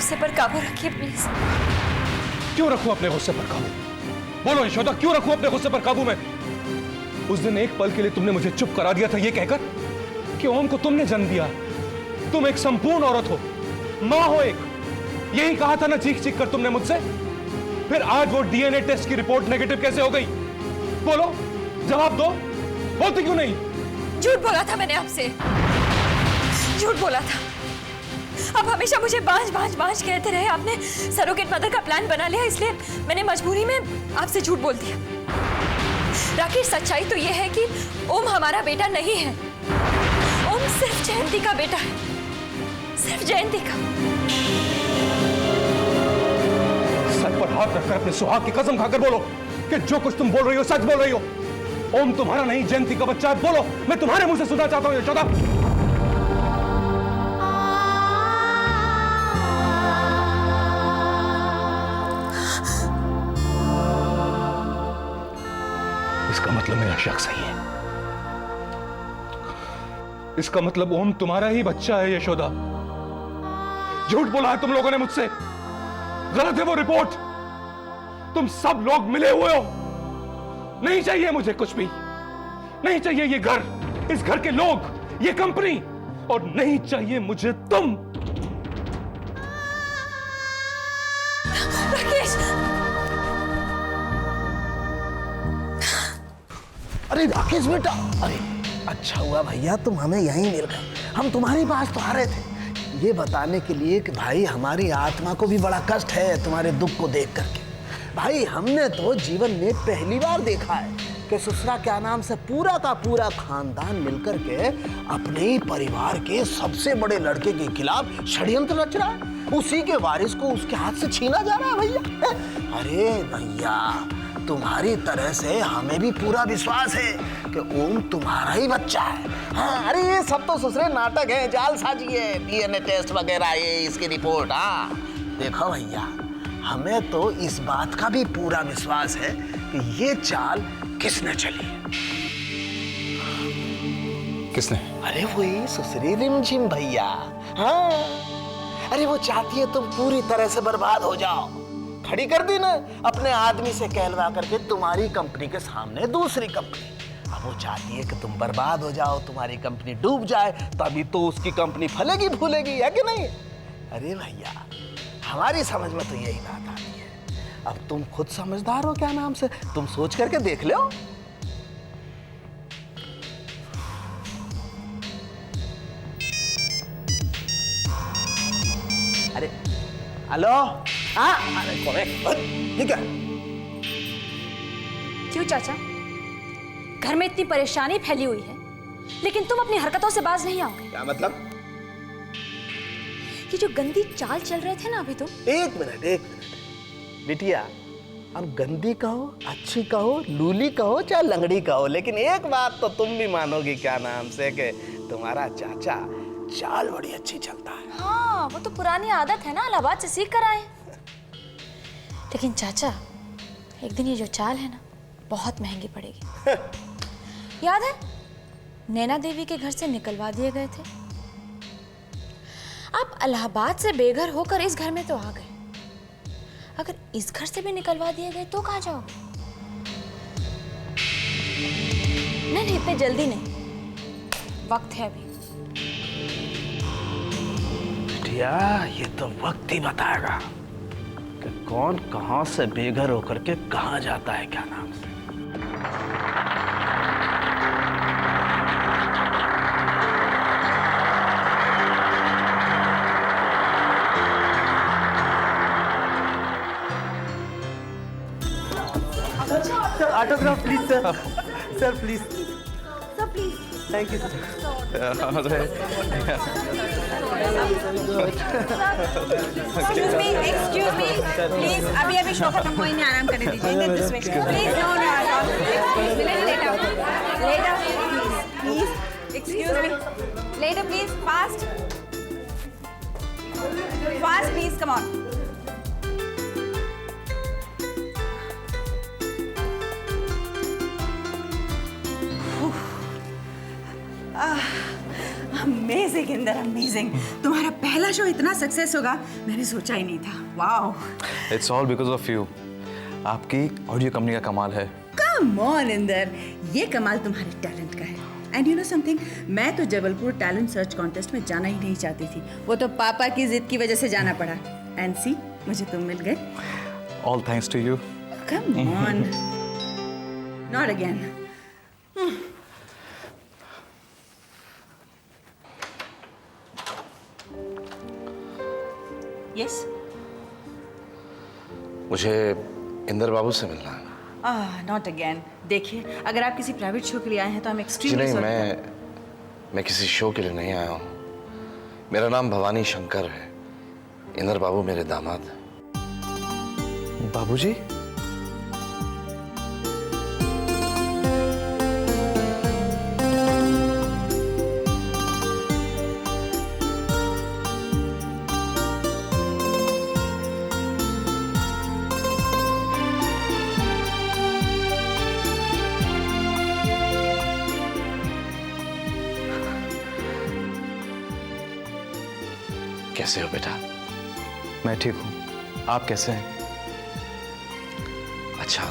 गुस्से पर काबू रखिए प्लीज। क्यों रखूं अपने गुस्से पर काबू? बोलो यशोदा, क्यों रखूं अपने गुस्से पर काबू में? उस दिन एक पल के लिए तुमने मुझे चुप करा दिया था ये कहकर कि ओम को तुमने जन्म दिया, तुम एक संपूर्ण औरत हो, मां हो एक। यही कहा था ना चीख चीख कर तुमने मुझसे। फिर आज वो डीएनए टेस्ट की रिपोर्ट नेगेटिव कैसे हो गई? बोलो, जवाब दो। बोलती क्यों नहीं? झूठ बोला था मैंने आपसे, झूठ बोला था। आप हमेशा मुझे बांझ बांझ बांझ कहते रहे। आपने सरोगेट मदर का प्लान बना लिया, इसलिए मैंने मजबूरी में आपसे झूठ बोल दिया। राकेश, सच्चाई तो यह है कि ओम हमारा बेटा नहीं है। ओम सिर्फ जयंती का बेटा है, सिर्फ जयंती का। सर पर हाथ रखकर अपने सुहाग की कसम खाकर बोलो कि जो कुछ तुम बोल रही हो सच बोल रही हो। ओम तुम्हारा नहीं, जयंती का बच्चा है। बोलो, मैं तुम्हारे मुंह से सुनना चाहता हूं यशोदा। इसका मतलब मेरा शक सही है। इसका मतलब ओम तुम्हारा ही बच्चा है यशोदा। झूठ बोला है तुम लोगों ने मुझसे। गलत है वो रिपोर्ट। तुम सब लोग मिले हुए हो। नहीं चाहिए मुझे कुछ भी। नहीं चाहिए ये घर, इस घर के लोग, ये कंपनी, और नहीं चाहिए मुझे तुम। राकेश! अरे राकेश बेटा, अरे अच्छा हुआ भैया तुम हमें यहीं मिल गए। हम तुम्हारे पास तो आ रहे थे ये बताने के लिए कि भाई हमारी आत्मा को भी बड़ा कष्ट है तुम्हारे दुख को देख करके। भाई हमने तो जीवन में पहली बार देखा है कि ससुरा क्या नाम से पूरा का पूरा खानदान मिलकर के अपने ही परिवार के सबसे बड़े लड़के के खिलाफ षड्यंत्र रच रहा है। उसी के वारिस को उसके हाथ से छीना जा रहा है भैया। अरे भैया, तुम्हारी तरह से हमें भी पूरा विश्वास है कि ओम तुम्हारा ही बच्चा है। हाँ, अरे ये सब तो ससुरे नाटक है, जालसाजी है, डीएनए टेस्ट वगैरह, ये इसकी रिपोर्ट। हाँ देखो भैया, हमें तो इस बात का भी पूरा विश्वास है कि ये चाल किसने चली है। किसने? अरे वही ससुरी रिमझिम भैया। हाँ, अरे वो चाहती है तुम पूरी तरह से बर्बाद हो जाओ। खड़ी कर दी ना अपने आदमी से कहलवा करके तुम्हारी कंपनी के सामने दूसरी कंपनी। अब वो चाहती है कि तुम बर्बाद हो जाओ, तुम्हारी कंपनी डूब जाए, तभी तो उसकी कंपनी फलेगी फूलेगी, है कि नहीं? अरे भैया, हमारी समझ में तो यही बात आती है। अब तुम खुद समझदार हो क्या नाम से, तुम सोच करके देख लो। अरे हेलो। हाँ, अरे ये क्या? क्यों चाचा, घर में इतनी परेशानी फैली हुई है लेकिन तुम अपनी हरकतों से बाज नहीं आओगे? क्या मतलब? ये जो गंदी चाल चल रहे थे ना अभी तो। एक मिनट बिटिया, अब गंदी कहो, अच्छी कहो, लूली कहो, चाहे लंगड़ी कहो, लेकिन एक बात तो तुम भी मानोगी क्या नाम से कि तुम्हारा चाचा चाल बड़ी अच्छी चलता है। हाँ, वो तो पुरानी आदत है ना, इलाहाबाद से सीख कर आए। लेकिन चाचा, एक दिन ये जो चाल है ना बहुत महंगी पड़ेगी। याद है नैना देवी के घर से निकलवा दिए गए थे, आप इलाहाबाद से बेघर होकर इस घर में तो आ गए। अगर इस घर से भी निकलवा दिए गए तो कहाँ जाओगे? नहीं, इतने जल्दी नहीं, वक्त है अभी। बिटिया, ये तो वक्त ही बताएगा कि कौन कहां से बेघर होकर के कहां जाता है क्या नाम से। Autograph please sir. Sir please. Sir please. Thank you sir. Excuse me please, अभी शो खत्म हुआ, इन्हें आराम करने दीजिए। This way please. No later please. Excuse me, later please. Fast please, come on. Amazing Inder, amazing. तुम्हारा पहला शो इतना सक्सेस होगा मैंने सोचा ही नहीं था। Wow. It's all because of you. आपकी ऑडियो कंपनी का कमाल है। कम ऑन इंदर, ये कमाल तुम्हारे टैलेंट का है। एंड यू नो समथिंग, मैं तो जबलपुर टैलेंट सर्च कॉन्टेस्ट में जाना ही नहीं चाहती थी, वो तो पापा की जिद की वजह से जाना पड़ा। एंड सी, मुझे तुम मिल गए। All thanks to you. Come on, not again. Yes, मुझे इंदर बाबू से मिलना है। Not again. देखिए, अगर आप किसी प्राइवेट शो के लिए आए हैं तो हम जी एक्सट्रीमली नहीं, सॉरी। मैं किसी शो के लिए नहीं आया हूँ। मेरा नाम भवानी शंकर है। इंदर बाबू मेरे दामाद हैं। बाबूजी? कैसे हो बेटा? मैं ठीक हूँ, आप कैसे हैं? अच्छा,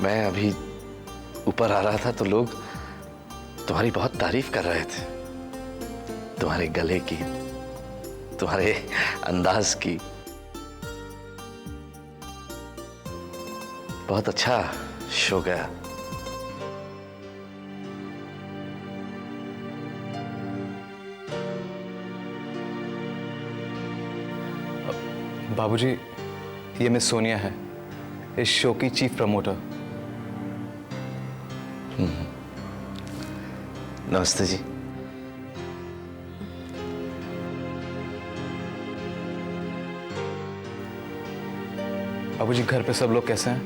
मैं अभी ऊपर आ रहा था तो लोग तुम्हारी बहुत तारीफ कर रहे थे, तुम्हारे गले की, तुम्हारे अंदाज की। बहुत अच्छा शो गया। बाबूजी, ये मिस सोनिया है, इस शो की चीफ प्रमोटर। नमस्ते जी। बाबूजी, घर पे सब लोग कैसे हैं?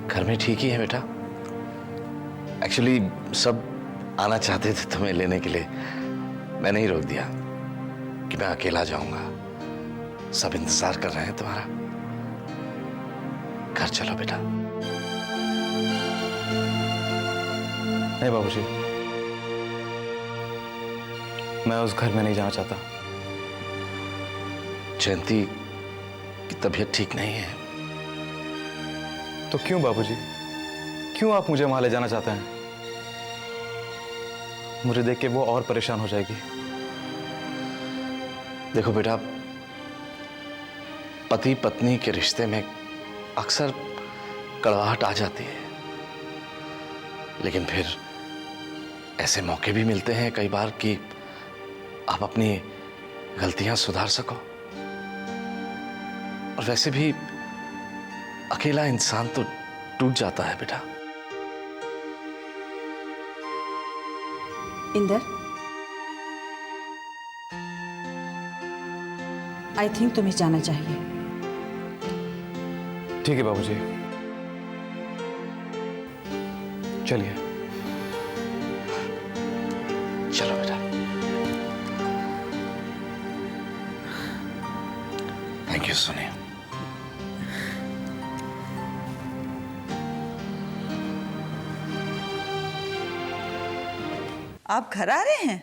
घर में ठीक ही है बेटा। एक्चुअली सब आना चाहते थे तुम्हें लेने के लिए, मैंने ही रोक दिया कि मैं अकेला जाऊंगा। सब इंतजार कर रहे हैं तुम्हारा। घर चलो बेटा। नहीं बाबूजी, मैं उस घर में नहीं जाना चाहता। जयंती की तबीयत ठीक नहीं है। तो क्यों बाबूजी, क्यों आप मुझे वहां ले जाना चाहते हैं? मुझे देख के वो और परेशान हो जाएगी। देखो बेटा, पति पत्नी के रिश्ते में अक्सर कड़वाहट आ जाती है, लेकिन फिर ऐसे मौके भी मिलते हैं कई बार कि आप अपनी गलतियां सुधार सको। और वैसे भी अकेला इंसान तो टूट जाता है बेटा। इंदर, आई थिंक तुम्हें जाना चाहिए। ठीक है बाबूजी, चलिए। चलो बेटा। Thank you Sonia. आप घर आ रहे हैं,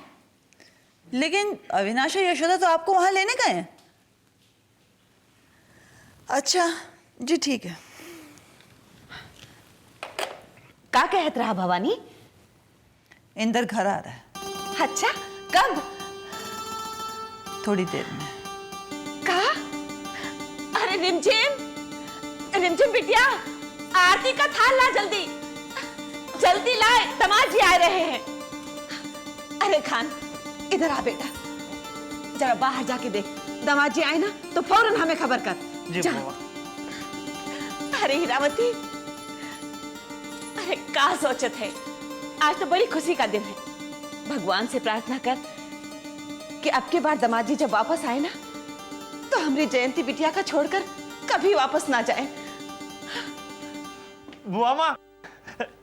लेकिन अविनाश और यशोदा तो आपको वहां लेने गए हैं। अच्छा जी, ठीक है। का कहत रहा भवानी? इंदर घर आ रहा है। अच्छा, कब? थोड़ी देर में। का? अरे रिमझिम, रिमझिम बिटिया, आरती का थाल ला जल्दी, जल्दी लाए, दामाद जी आ रहे हैं। अरे खान, इधर आ बेटा, जरा बाहर जाके देख, दामाद जी आए ना तो फौरन हमें खबर कर। जी जा। बुआ। अरे हीरावती, अरे का सोचत है, आज तो बड़ी खुशी का दिन है। भगवान से प्रार्थना कर कि अब की बार दामाद जी जब वापस आए ना तो हमारी जयंती बिटिया का छोड़कर कभी वापस ना जाए। बुआ माँ,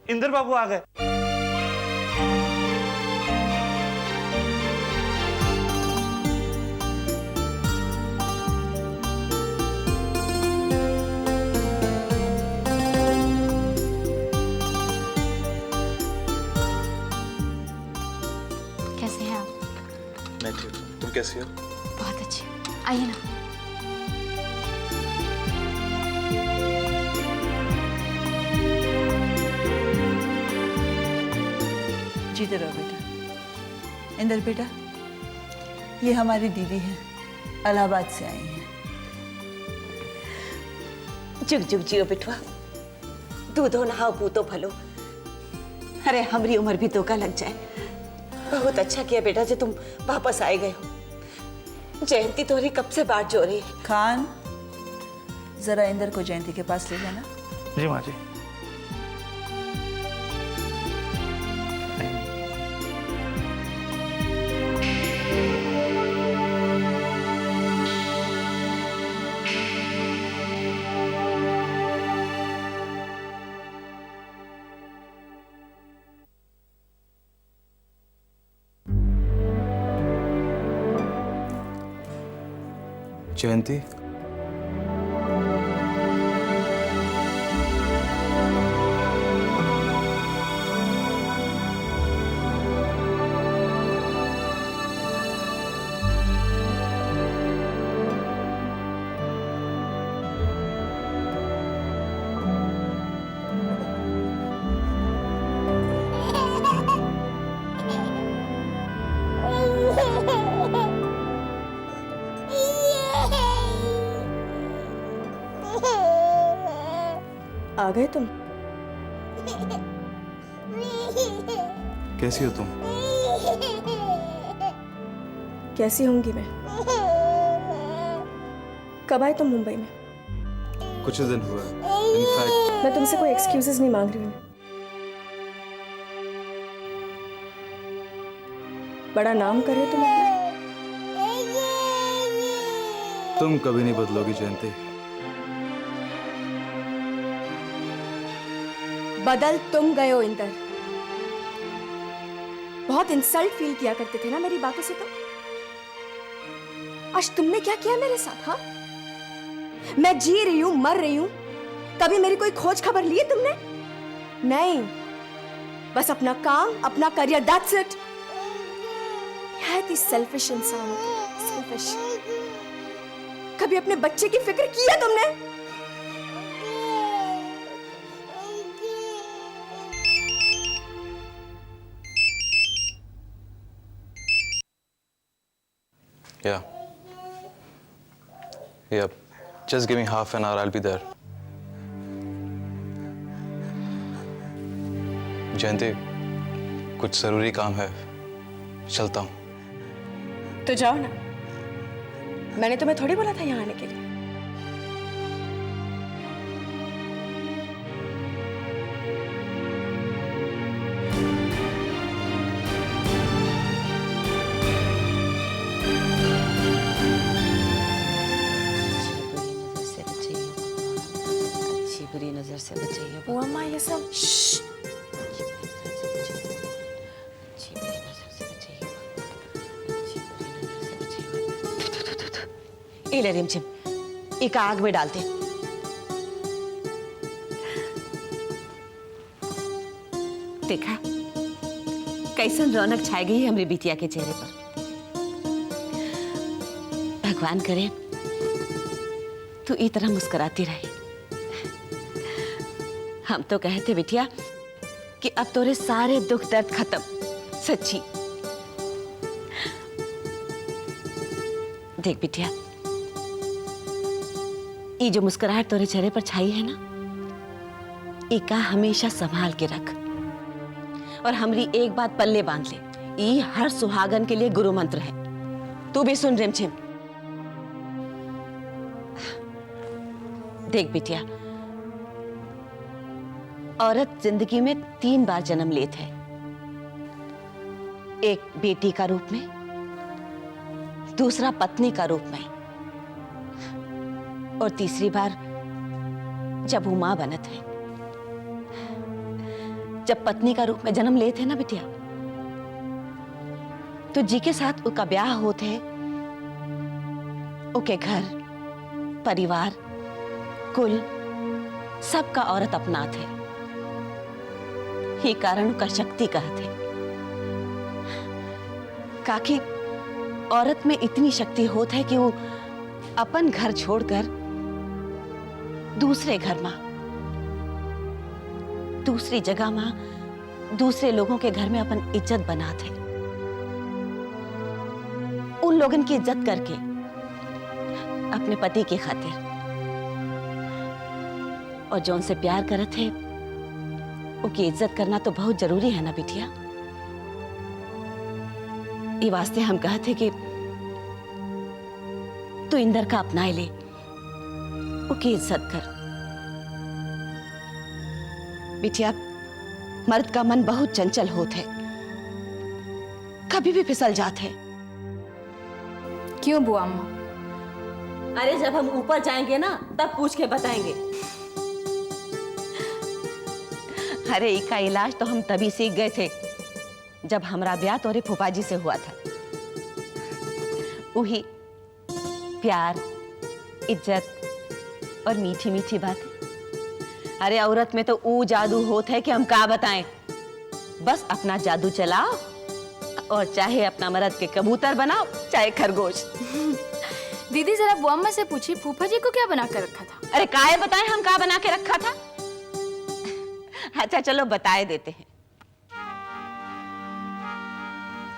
इंदर बाबू आ गए। कैसी हो? बहुत अच्छी, आइए ना। जीते रहो बेटा। इंदर बेटा, ये हमारी दीदी है, इलाहाबाद से आई हैं। जुग जुग जियो बिटवा, दूधो नहाओ पूतो फलो। अरे हमारी उम्र भी धोखा लग जाए। बहुत अच्छा किया बेटा जो तुम वापस आए गए हो। जयंती तोरी कब से बात जो रही है। खान, जरा इंदर को जयंती के पास ले जाना। जी माँ जी। जयंती, आ गए तुम? कैसी हो तुम? कैसी होंगी मैं? कब आए तुम मुंबई में? कुछ दिन हुआ है। इनफैक्ट मैं तुमसे कोई एक्सक्यूजेस नहीं मांग रही हूँ। बड़ा नाम करे तुम अपना। तुम कभी नहीं बदलोगी जयंती। बदल तुम गए हो इंदर। बहुत इंसल्ट फील किया करते थे ना मेरी बातों से। तो आज तुमने क्या किया मेरे साथ? हाँ, मैं जी रही हूं, मर रही हूं, कभी मेरी कोई खोज खबर ली है तुमने? नहीं, बस अपना काम, अपना करियर, दैट्स इट। सेल्फिश इंसान हो तुम, सेल्फिश। कभी अपने बच्चे की फिक्र की है तुमने? Yeah. Yep. Just give me half an hour, I'll be there. जयंती, कुछ जरूरी काम है, चलता हूँ। तो जाओ ना, मैंने तुम्हें थोड़ी बोला था यहाँ आने के लिए। बुरी नजर से बचाइए। वो अम्मा ये सब इले रिमझिम, एक आग में डालते। देखा कैसन रौनक छाई गई है हमारी बिटिया के चेहरे पर। भगवान करे तू इस तरह मुस्कुराती रहे। हम तो कहते बिटिया कि अब तोरे सारे दुख दर्द खत्म। सच्ची देख बिटिया, ये जो मुस्कुराहट तोरे चेहरे पर छाई है ना, इका हमेशा संभाल के रख। और हमरी एक बात पल्ले बांध ले, ये हर सुहागन के लिए गुरु मंत्र है। तू भी सुन रिमझिम। देख बिटिया, औरत जिंदगी में 3 बार जन्म लेती है। एक बेटी का रूप में, दूसरा पत्नी का रूप में, और तीसरी बार जब वो मां बनत है। जब पत्नी का रूप में जन्म लेते हैं ना बिटिया, तो जी के साथ उसका ब्याह होते है, उनके घर परिवार कुल सबका औरत अपनात है। ही कारण का शक्ति कहते काकी औरत में इतनी शक्ति होत है कि वो अपन घर छोड़कर दूसरे घर में, दूसरी जगह में, दूसरे लोगों के घर में अपन इज्जत बनाते, उन लोगन की इज्जत करके अपने पति की खातिर, और जो उनसे प्यार करत है उनकी इज्जत करना तो बहुत जरूरी है ना बिटिया। ये वास्ते हम कहते कि तू इंदर का अपनाए ले, उसकी इज्जत कर। बिटिया, मर्द का मन बहुत चंचल होता है, कभी भी फिसल जाते है। क्यों बुआ अम्मा? अरे जब हम ऊपर जाएंगे ना तब पूछ के बताएंगे। अरे इसका इलाज तो हम तभी सीख गए थे जब हमारा ब्याह तोरे फूफा जी से हुआ था। वही प्यार, इज्जत और मीठी मीठी बातें। अरे औरत में तो वो जादू होता है कि हम क्या बताएं। बस अपना जादू चलाओ और चाहे अपना मर्द के कबूतर बनाओ चाहे खरगोश। दीदी जरा बुआ अम्मा से पूछिए फूफा जी को क्या बना कर रखा था? अरे काहे बताएं हम क्या बना के रखा था? अच्छा चलो बताए देते हैं।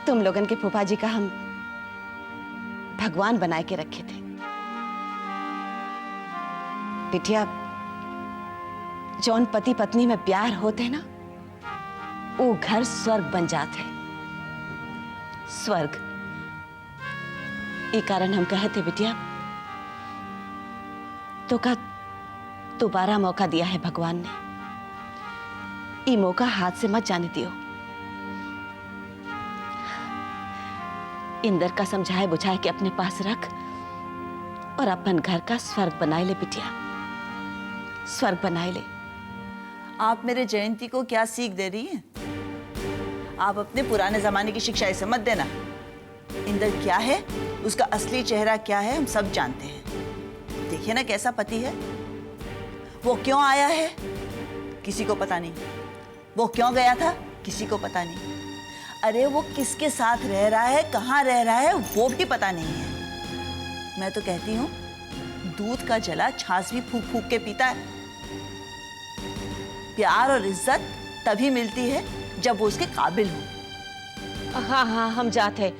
तुम लोगन के फूफा जी का हम भगवान बनाए के रखे थे। बिटिया, जौन पति पत्नी में प्यार होते हैं ना, वो घर स्वर्ग बन जाते हैं। स्वर्ग। ये कारण हम कहते बिटिया, तो का दोबारा मौका दिया है भगवान ने। ये मौका हाथ से मत जाने दियो। इंदर का समझाए बुझाए के अपने पास रख और अपन घर का स्वर्ग बनाए ले बिटिया, स्वर्ग बनाए ले। आप मेरे जयंती को क्या सीख दे रही हैं? आप अपने पुराने जमाने की शिक्षा इसे मत देना। इंदर क्या है, उसका असली चेहरा क्या है, हम सब जानते हैं। देखिए ना कैसा पति है। वो क्यों आया है किसी को पता नहीं, वो क्यों गया था किसी को पता नहीं। अरे वो किसके साथ रह रहा है, कहाँ रह रहा है, वो भी पता नहीं है। मैं तो कहती हूँ दूध का जला छाछ भी फूक फूक के पीता है। प्यार और इज्जत तभी मिलती है जब वो उसके काबिल हो। हाँ हाँ हम जाते हैं।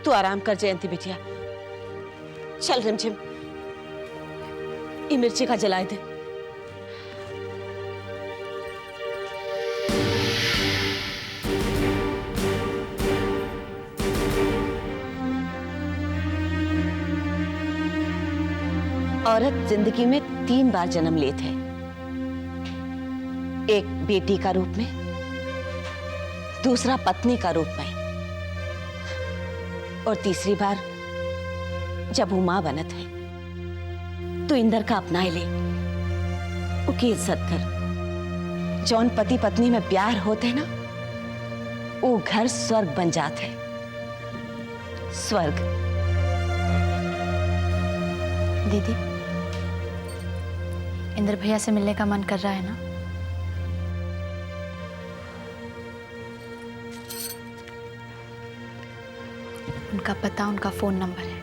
तू आराम कर जयंती बिटिया। चल रिमझिम, ये मिर्ची का जलाए दे। औरत जिंदगी में 3 बार जन्म लेते हैं। एक बेटी का रूप में, दूसरा पत्नी का रूप में, और तीसरी बार जब वो मां बनत है। तो इंदर का अपनाए ले, उसकी इज्जत कर। जौन पति पत्नी में प्यार होते ना, वो घर स्वर्ग बन जाते हैं। स्वर्ग। दीदी, इंदर भैया से मिलने का मन कर रहा है ना? उनका पता, उनका फोन नंबर है।